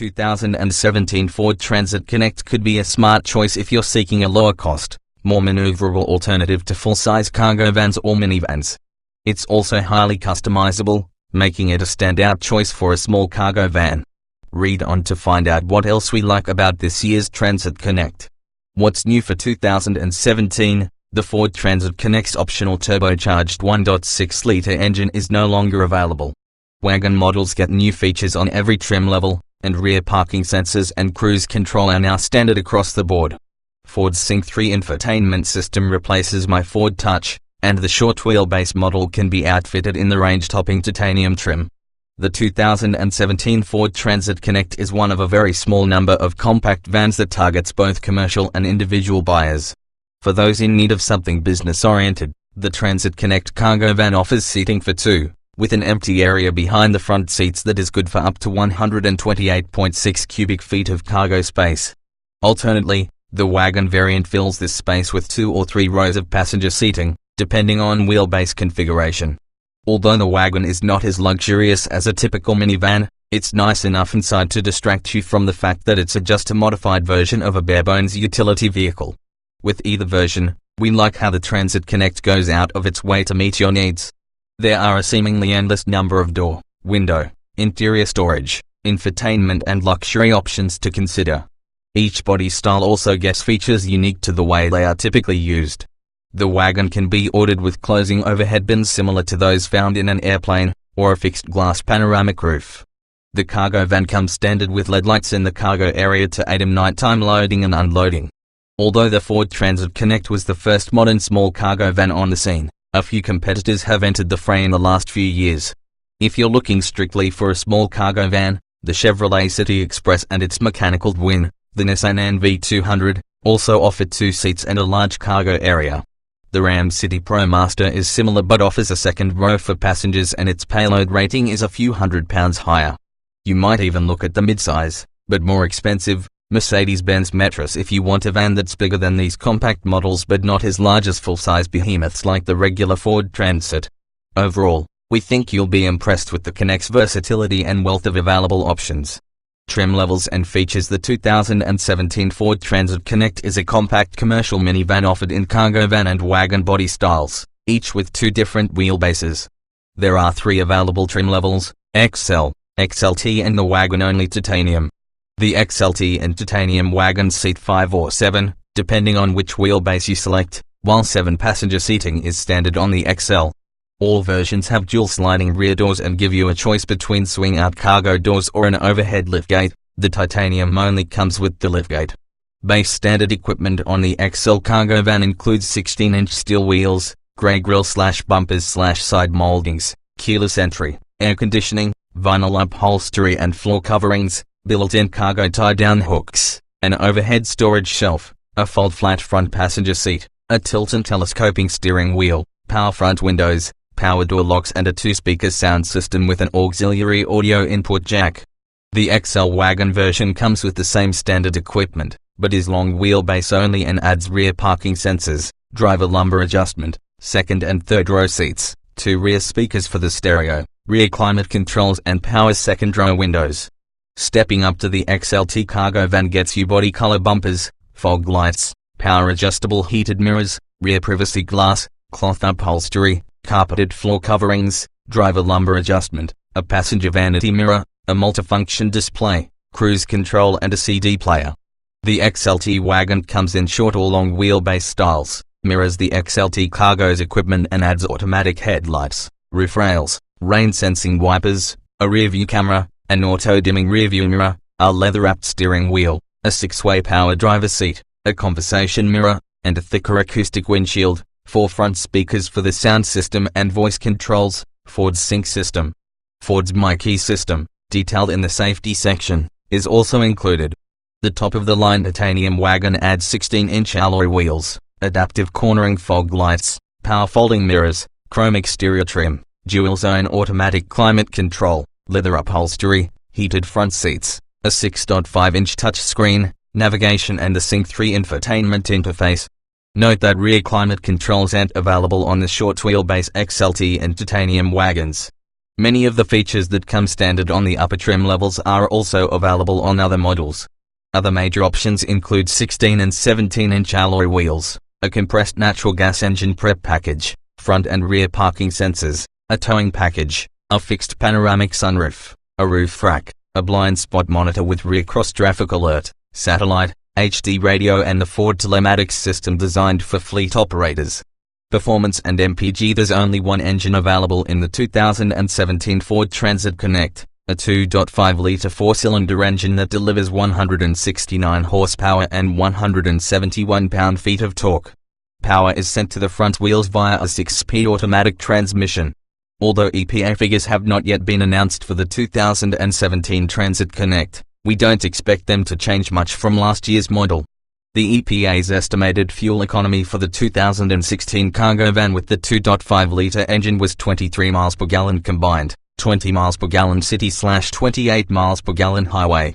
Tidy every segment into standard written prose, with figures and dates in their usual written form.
2017 Ford Transit Connect could be a smart choice if you're seeking a lower-cost, more maneuverable alternative to full-size cargo vans or minivans. It's also highly customizable, making it a standout choice for a small cargo van. Read on to find out what else we like about this year's Transit Connect. What's new for 2017? The Ford Transit Connect's optional turbocharged 1.6-liter engine is no longer available. Wagon models get new features on every trim level, and rear parking sensors and cruise control are now standard across the board. Ford's Sync 3 infotainment system replaces My Ford Touch, and the short wheelbase model can be outfitted in the range-topping titanium trim. The 2017 Ford Transit Connect is one of a very small number of compact vans that targets both commercial and individual buyers. For those in need of something business-oriented, the Transit Connect cargo van offers seating for two, with an empty area behind the front seats that is good for up to 128.6 cubic feet of cargo space. Alternately, the wagon variant fills this space with 2 or 3 rows of passenger seating, depending on wheelbase configuration. Although the wagon is not as luxurious as a typical minivan, it's nice enough inside to distract you from the fact that it's just a modified version of a bare-bones utility vehicle. With either version, we like how the Transit Connect goes out of its way to meet your needs. There are a seemingly endless number of door, window, interior storage, infotainment and luxury options to consider. Each body style also gets features unique to the way they are typically used. The wagon can be ordered with closing overhead bins similar to those found in an airplane, or a fixed glass panoramic roof. The cargo van comes standard with LED lights in the cargo area to aid in nighttime loading and unloading. Although the Ford Transit Connect was the first modern small cargo van on the scene, a few competitors have entered the fray in the last few years. If you're looking strictly for a small cargo van, the Chevrolet City Express and its mechanical twin, the Nissan NV200, also offered 2 seats and a large cargo area. The Ram City ProMaster is similar but offers a second row for passengers, and its payload rating is a few £100 higher. You might even look at the midsize, but more expensive, Mercedes-Benz Metros if you want a van that's bigger than these compact models but not as large as full-size behemoths like the regular Ford Transit. Overall, we think you'll be impressed with the Connect's versatility and wealth of available options. Trim levels and features. The 2017 Ford Transit Connect is a compact commercial minivan offered in cargo van and wagon body styles, each with 2 different wheelbases. There are 3 available trim levels: XL, XLT and the wagon-only titanium. The XLT and titanium wagons seat 5 or 7, depending on which wheelbase you select, while 7-passenger seating is standard on the XL. All versions have dual sliding rear doors and give you a choice between swing-out cargo doors or an overhead liftgate. The titanium only comes with the liftgate. Base standard equipment on the XL cargo van includes 16-inch steel wheels, grey grille/bumpers/side moldings, keyless entry, air conditioning, vinyl upholstery and floor coverings, built-in cargo tie-down hooks, an overhead storage shelf, a fold-flat front passenger seat, a tilt and telescoping steering wheel, power front windows, power door locks and a 2-speaker sound system with an auxiliary audio input jack. The XL wagon version comes with the same standard equipment, but is long wheelbase only and adds rear parking sensors, driver lumbar adjustment, second and third row seats, 2 rear speakers for the stereo, rear climate controls and power second row windows. Stepping up to the XLT cargo van gets you body color bumpers, fog lights, power adjustable heated mirrors, rear privacy glass, cloth upholstery, carpeted floor coverings, driver lumbar adjustment, a passenger vanity mirror, a multifunction display, cruise control and a CD player. The XLT wagon comes in short or long wheelbase styles, mirrors the XLT cargo's equipment and adds automatic headlights, roof rails, rain-sensing wipers, a rear-view camera, an auto-dimming rear-view mirror, a leather-wrapped steering wheel, a 6-way power driver seat, a conversation mirror, and a thicker acoustic windshield, 4 front speakers for the sound system and voice controls, Ford's Sync system. Ford's My Key system, detailed in the safety section, is also included. The top-of-the-line titanium wagon adds 16-inch alloy wheels, adaptive cornering fog lights, power folding mirrors, chrome exterior trim, dual-zone automatic climate control, leather upholstery, heated front seats, a 6.5-inch touchscreen, navigation and the Sync 3 infotainment interface. Note that rear climate controls aren't available on the short wheelbase XLT and titanium wagons. Many of the features that come standard on the upper trim levels are also available on other models. Other major options include 16 and 17-inch alloy wheels, a compressed natural gas engine prep package, front and rear parking sensors, a towing package, a fixed panoramic sunroof, a roof rack, a blind spot monitor with rear cross-traffic alert, satellite, HD radio and the Ford telematics system designed for fleet operators. Performance and MPG. There's only one engine available in the 2017 Ford Transit Connect, a 2.5-litre four-cylinder engine that delivers 169 horsepower and 171 pound-feet of torque. Power is sent to the front wheels via a 6-speed automatic transmission. Although EPA figures have not yet been announced for the 2017 Transit Connect, we don't expect them to change much from last year's model. The EPA's estimated fuel economy for the 2016 cargo van with the 2.5-litre engine was 23 miles per gallon combined, 20 miles per gallon city/28 miles per gallon highway.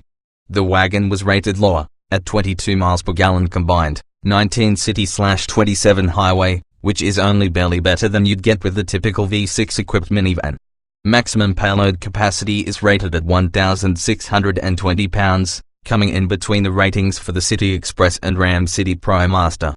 The wagon was rated lower, at 22 miles per gallon combined, 19 city/27 highway, which is only barely better than you'd get with the typical V6 equipped minivan. Maximum payload capacity is rated at 1,620 pounds, coming in between the ratings for the City Express and Ram City ProMaster.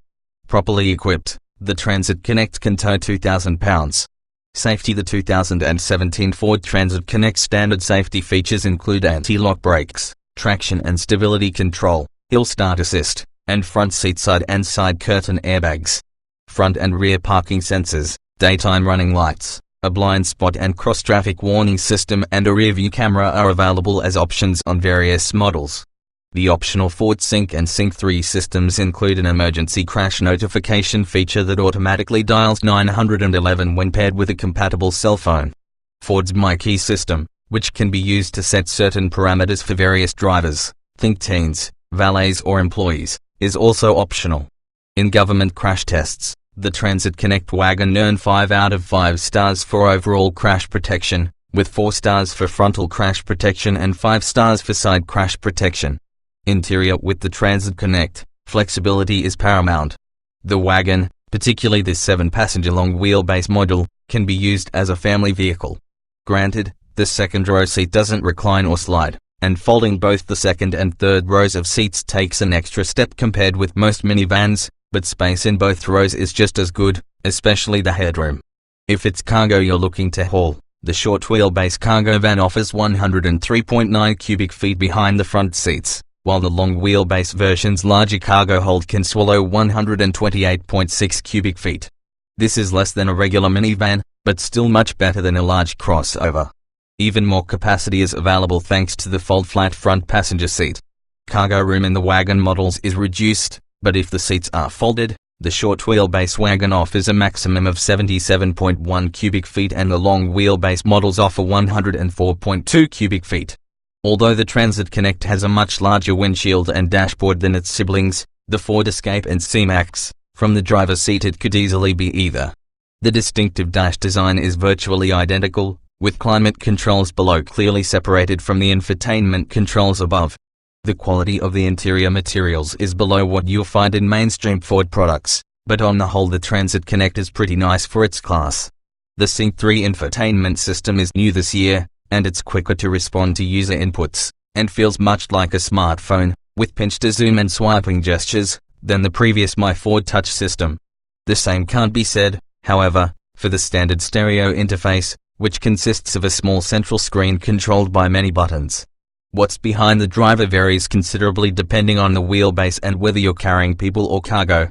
Properly equipped, the Transit Connect can tow 2,000 pounds. Safety. The 2017 Ford Transit Connect standard safety features include anti-lock brakes, traction and stability control, hill start assist, and front seat side and side curtain airbags. Front and rear parking sensors, daytime running lights, a blind spot and cross-traffic warning system and a rear-view camera are available as options on various models. The optional Ford Sync and Sync 3 systems include an emergency crash notification feature that automatically dials 911 when paired with a compatible cell phone. Ford's My Key system, which can be used to set certain parameters for various drivers, think teens, valets or employees, is also optional. In government crash tests, the Transit Connect wagon earned 5 out of 5 stars for overall crash protection, with 4 stars for frontal crash protection and 5 stars for side crash protection. Interior. With the Transit Connect, flexibility is paramount. The wagon, particularly this 7-passenger long wheelbase model, can be used as a family vehicle. Granted, the second row seat doesn't recline or slide, and folding both the second and third rows of seats takes an extra step compared with most minivans, but space in both rows is just as good, especially the headroom. If it's cargo you're looking to haul, the short wheelbase cargo van offers 103.9 cubic feet behind the front seats, while the long wheelbase version's larger cargo hold can swallow 128.6 cubic feet. This is less than a regular minivan, but still much better than a large crossover. Even more capacity is available thanks to the fold-flat front passenger seat. Cargo room in the wagon models is reduced, but if the seats are folded, the short wheelbase wagon offers a maximum of 77.1 cubic feet and the long wheelbase models offer 104.2 cubic feet. Although the Transit Connect has a much larger windshield and dashboard than its siblings, the Ford Escape and C-Max, from the driver's seat it could easily be either. The distinctive dash design is virtually identical, with climate controls below clearly separated from the infotainment controls above. The quality of the interior materials is below what you'll find in mainstream Ford products, but on the whole the Transit Connect is pretty nice for its class. The Sync 3 infotainment system is new this year, and it's quicker to respond to user inputs, and feels much like a smartphone, with pinch-to-zoom and swiping gestures, than the previous My Ford Touch system. The same can't be said, however, for the standard stereo interface, which consists of a small central screen controlled by many buttons. What's behind the driver varies considerably depending on the wheelbase and whether you're carrying people or cargo.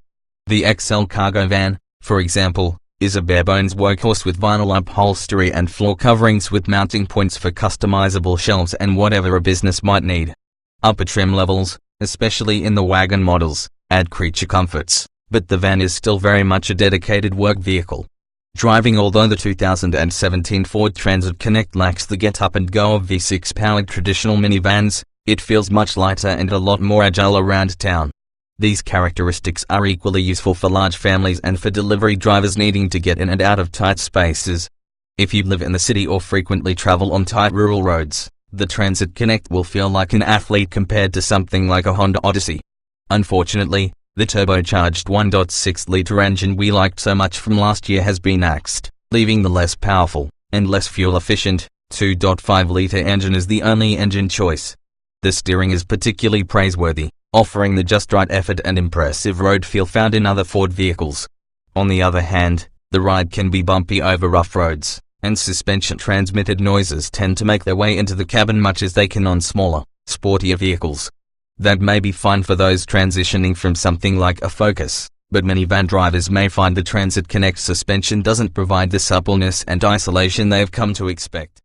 The XL cargo van, for example, is a bare-bones workhorse with vinyl upholstery and floor coverings with mounting points for customizable shelves and whatever a business might need. Upper trim levels, especially in the wagon models, add creature comforts, but the van is still very much a dedicated work vehicle. Driving. Although the 2017 Ford Transit Connect lacks the get-up-and-go of V6-powered traditional minivans, it feels much lighter and a lot more agile around town. These characteristics are equally useful for large families and for delivery drivers needing to get in and out of tight spaces. If you live in the city or frequently travel on tight rural roads, the Transit Connect will feel like an athlete compared to something like a Honda Odyssey. Unfortunately, the turbocharged 1.6-litre engine we liked so much from last year has been axed, leaving the less powerful, and less fuel efficient. 2.5-liter engine is the only engine choice. The steering is particularly praiseworthy, offering the just right effort and impressive road feel found in other Ford vehicles. On the other hand, the ride can be bumpy over rough roads, and suspension-transmitted noises tend to make their way into the cabin much as they can on smaller, sportier vehicles. That may be fine for those transitioning from something like a Focus, but minivan drivers may find the Transit Connect suspension doesn't provide the suppleness and isolation they've come to expect.